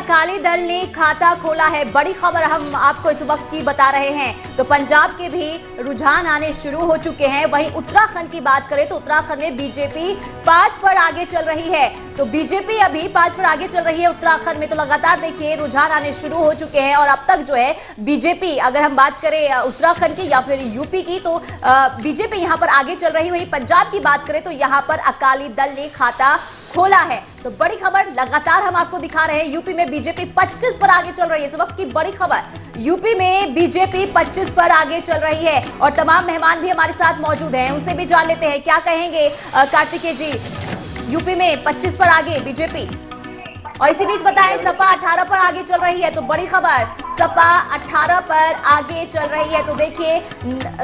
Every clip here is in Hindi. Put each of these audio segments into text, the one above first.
अकाली दल ने खाता खोला है। बड़ी खबर हम आपको इस वक्त की बता रहे हैं। तो पंजाब के भी रुझान आने शुरू हो चुके हैं। वहीं उत्तराखंड की बात करें तो उत्तराखंड में बीजेपी 5 पर आगे चल रही है। तो बीजेपी अभी 5 पर आगे चल रही है उत्तराखंड में। तो लगातार देखिए रुझान आने शुरू हो चुके हैं और अब तक जो है बीजेपी, अगर हम बात करें उत्तराखंड की या फिर यूपी की, तो बीजेपी यहां पर आगे चल रही है। वहीं पंजाब की बात करें तो यहां पर अकाली दल ने खाता खोला है। तो बड़ी खबर लगातार हम आपको दिखा रहे हैं। यूपी में बीजेपी 25 पर आगे चल रही है। इस वक्त की बड़ी खबर, यूपी में बीजेपी 25 पर आगे चल रही है और तमाम मेहमान भी हमारे साथ मौजूद हैं। उनसे भी जान लेते हैं क्या कहेंगे कार्तिकेय जी। यूपी में 25 पर आगे बीजेपी, और इसी बीच बताएं सपा 18 पर आगे चल रही है। तो बड़ी खबर, सपा 18 पर आगे चल रही है। तो देखिए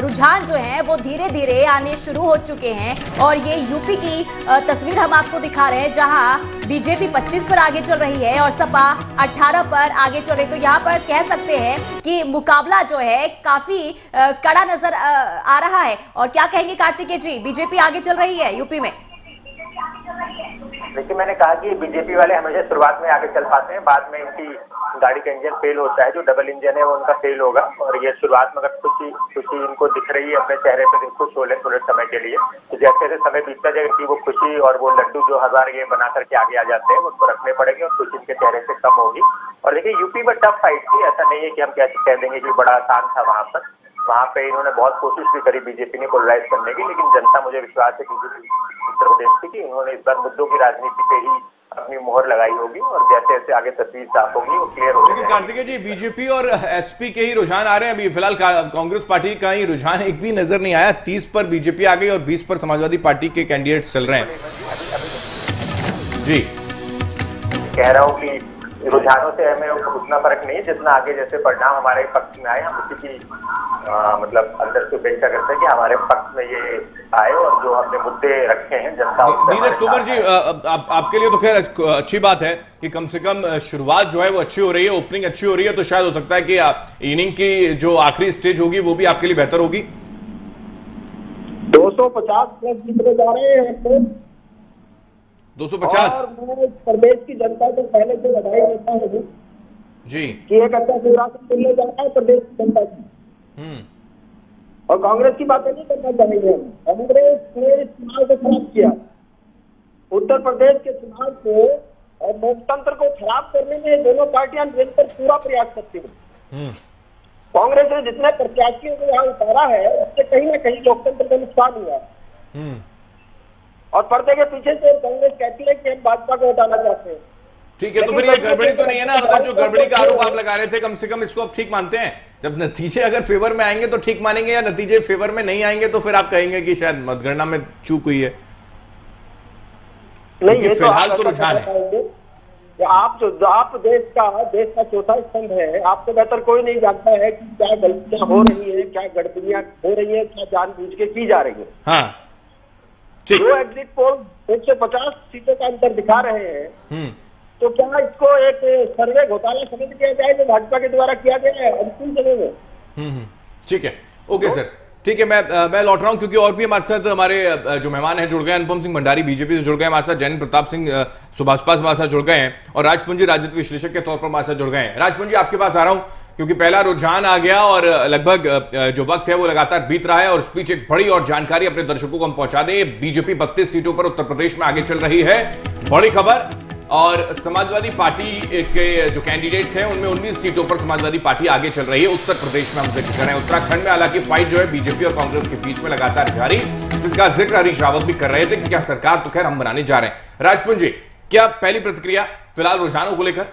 रुझान जो है वो धीरे धीरे आने शुरू हो चुके हैं और ये यूपी की तस्वीर हम आपको दिखा रहे हैं जहां बीजेपी 25 पर आगे चल रही है और सपा 18 पर आगे चल रही है। तो यहाँ पर कह सकते हैं कि मुकाबला जो है काफी कड़ा नजर आ रहा है। और क्या कहेंगे कार्तिकेय जी, बीजेपी आगे चल रही है यूपी में? देखिए, मैंने कहा कि बीजेपी वाले हमेशा शुरुआत में आगे चल पाते हैं, बाद में इनकी गाड़ी का इंजन फेल होता है। जो डबल इंजन है वो उनका फेल होगा और ये शुरुआत में अगर खुशी इनको दिख रही है अपने चेहरे पे, खुश हो ले थोड़े समय के लिए, तो जैसे जैसे समय बीतता जाएगा कि वो खुशी और वो लड्डू जो हजार ये बना करके आगे आ जाते हैं उसको रखने पड़ेंगे और खुशी इनके चेहरे से कम होगी। और देखिए यूपी में टफ फाइट थी, ऐसा नहीं है कि हम कैसे कह देंगे कि बड़ा आसान था। वहाँ पे इन्होंने बहुत कोशिश भी करी बीजेपी ने पोलराइज करने की, लेकिन जनता, मुझे विश्वास है बीजेपी उत्तर प्रदेश की, कि इन्होंने इस बार मुद्दों की राजनीति पे ही अपनी मोहर लगाई होगी और जैसे जैसे आगे तस्वीर साफ होगी वो क्लियर होगी। लेकिन कार्तिकेय जी, बीजेपी और एसपी के ही रुझान आ रहे हैं। अभी फिलहाल कांग्रेस पार्टी का ही रुझान एक भी नजर नहीं आया। 30 पर बीजेपी आ गई और 20 पर समाजवादी पार्टी के कैंडिडेट्स चल रहे हैं। जी कह रहा हूँ कि रुझानों से हमें उतना फर्क नहीं है जितना आगे जैसे परिणाम हमारे पक्ष में आए, हम उसी की मतलब अंदर से अपेक्षा करते हैं कि हमारे पक्ष में ये आए और जो हमने मुद्दे रखे हैं जनता। नीरज तोमर जी, आपके लिए तो खैर अच्छी बात है कि कम से कम शुरुआत जो है वो अच्छी हो रही है, ओपनिंग अच्छी हो रही है। तो शायद हो सकता है कि इनिंग की जो आखिरी स्टेज होगी वो भी आपके लिए बेहतर होगी। 250 प्लस जीतने जा रहे हैं 250। और मैं प्रदेश की जनता को पहले से बधाई देता हूँ जी कि एक अच्छा निर्वाचन मिलने जा रहा है प्रदेश की जनता की। और कांग्रेस की बातें नहीं करना चाहेंगे। कांग्रेस ने चुनाव को खराब किया, उत्तर प्रदेश के चुनाव को और लोकतंत्र को खराब करने में दोनों पार्टियां मिलकर पूरा प्रयास करती हैं। कांग्रेस ने जितने प्रत्याशियों को यहाँ उतारा है उससे कहीं ना कहीं लोकतंत्र को नुकसान हुआ है। और पर्दे के पीछे से कांग्रेस कहती है कि हम भाजपा को हटाना चाहते हैं। ठीक है, तो फिर ये गड़बड़ी तो नहीं है ना? मतलब जो गड़बड़ी का आरोप आप लगा रहे थे, कम से कम इसको आप ठीक मानते हैं? जब नतीजे अगर फेवर में आएंगे तो ठीक मानेंगे, या नतीजे फेवर में नहीं आएंगे तो फिर आप कहेंगे कि शायद मतगणना में चूक हुई है? नहीं, फिलहाल तो रुझान है। आप देश का चौथा स्तंभ है। आपको बेहतर कोई नहीं जानता है कि क्या गलतियां हो रही है, क्या गड़बड़ियां हो रही है, क्या जानबूझ के की जा रही है। हाँ, जो एग्जिट पोल 150 सीटों का अंतर दिखा रहे हैं, तो क्या इसको एक सर्वे घोटाला समझ लिया जाए जो भाजपा के द्वारा किया गया है अंतिम समय में? ठीक है, ओके सर, ठीक है। मैं लौट रहा हूं क्योंकि और भी हमारे साथ हमारे जो मेहमान हैं जुड़ गए हैं। अनुपम सिंह भंडारी बीजेपी से जुड़ गए हमारे साथ, जैन प्रताप सिंह सुभाषपा हमारे साथ जुड़ गए हैं और राजपुंजी राजनीतिक विश्लेषक के तौर पर हमारे साथ जुड़ गए हैं। राजपुंजी, आपके पास आ रहा हूं क्योंकि पहला रुझान आ गया और लगभग जो वक्त है वो लगातार बीत रहा है और उस बीच एक बड़ी और जानकारी अपने दर्शकों को हम पहुंचा दें। बीजेपी 32 सीटों पर उत्तर प्रदेश में आगे चल रही है, बड़ी खबर। और समाजवादी पार्टी के जो कैंडिडेट्स हैं उनमें 19 सीटों पर समाजवादी पार्टी आगे चल रही है उत्तर प्रदेश में हम जिक्र कर रहे हैं। उत्तराखंड में हालांकि फाइट जो है बीजेपी और कांग्रेस के बीच में लगातार जारी, जिसका जिक्र हरीश रावत भी कर रहे थे कि क्या सरकार तो खैर हम बनाने जा रहे हैं। राजपुंजी, क्या पहली प्रतिक्रिया फिलहाल रुझानों को लेकर?